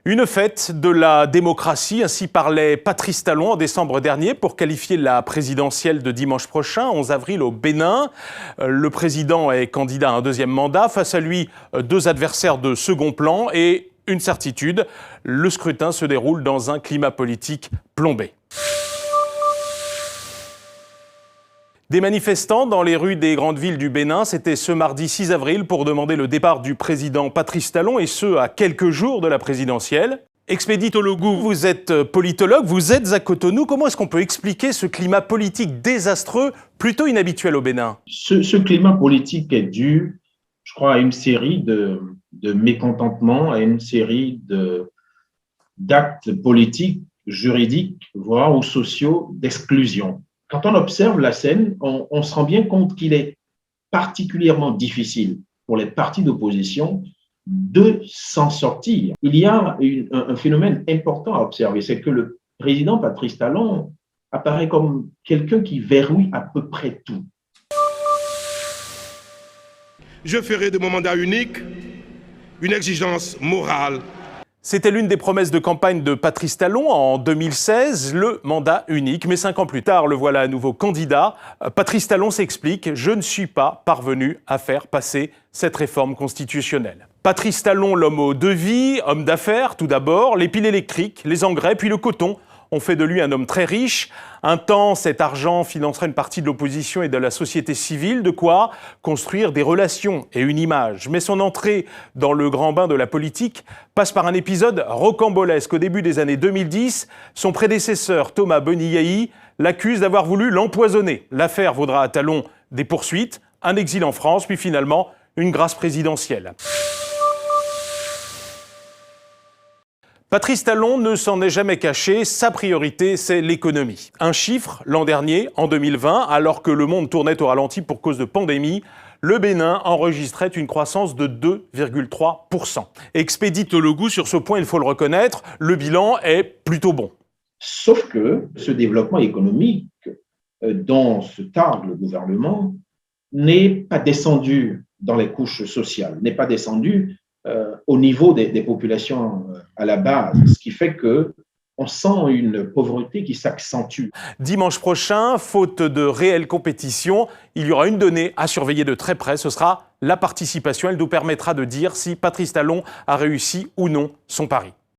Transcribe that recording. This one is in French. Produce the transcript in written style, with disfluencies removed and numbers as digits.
Une fête de la démocratie, ainsi parlait Patrice Talon en décembre dernier pour qualifier la présidentielle de dimanche prochain, 11 avril au Bénin. Le président est candidat à un deuxième mandat. Face à lui, deux adversaires de second plan et une certitude, le scrutin se déroule dans un climat politique plombé. Des manifestants dans les rues des grandes villes du Bénin, c'était ce mardi 6 avril pour demander le départ du président Patrice Talon, et ce, à quelques jours de la présidentielle. Expédite Ologou, vous êtes politologue, vous êtes à Cotonou. Comment est-ce qu'on peut expliquer ce climat politique désastreux, plutôt inhabituel au Bénin? Ce climat politique est dû, je crois, à une série de mécontentements, à une série d'actes politiques, juridiques, voire ou sociaux d'exclusion. Quand on observe la scène, on se rend bien compte qu'il est particulièrement difficile pour les partis d'opposition de s'en sortir. Il y a un phénomène important à observer, c'est que le président Patrice Talon apparaît comme quelqu'un qui verrouille à peu près tout. Je ferai de mon mandat unique une exigence morale. C'était l'une des promesses de campagne de Patrice Talon en 2016, le mandat unique. Mais 5 ans plus tard, le voilà à nouveau candidat. Patrice Talon s'explique « Je ne suis pas parvenu à faire passer cette réforme constitutionnelle ». Patrice Talon, l'homme aux deux vies, homme d'affaires tout d'abord, les piles électriques, les engrais, puis le coton ont fait de lui un homme très riche. Un temps, cet argent financerait une partie de l'opposition et de la société civile, de quoi construire des relations et une image. Mais son entrée dans le grand bain de la politique passe par un épisode rocambolesque. Au début des années 2010, son prédécesseur Thomas Boniaï l'accuse d'avoir voulu l'empoisonner. L'affaire vaudra à Talon des poursuites, un exil en France, puis finalement une grâce présidentielle. Patrice Talon ne s'en est jamais caché, sa priorité c'est l'économie. Un chiffre, l'an dernier, en 2020, alors que le monde tournait au ralenti pour cause de pandémie, le Bénin enregistrait une croissance de 2,3%. Expédite Ologou, sur ce point il faut le reconnaître, le bilan est plutôt bon. Sauf que ce développement économique dont se targue le gouvernement n'est pas descendu dans les couches sociales, n'est pas descendu au niveau des populations à la base, ce qui fait qu'on sent une pauvreté qui s'accentue. Dimanche prochain, faute de réelle compétition, il y aura une donnée à surveiller de très près, ce sera la participation. Elle nous permettra de dire si Patrice Talon a réussi ou non son pari.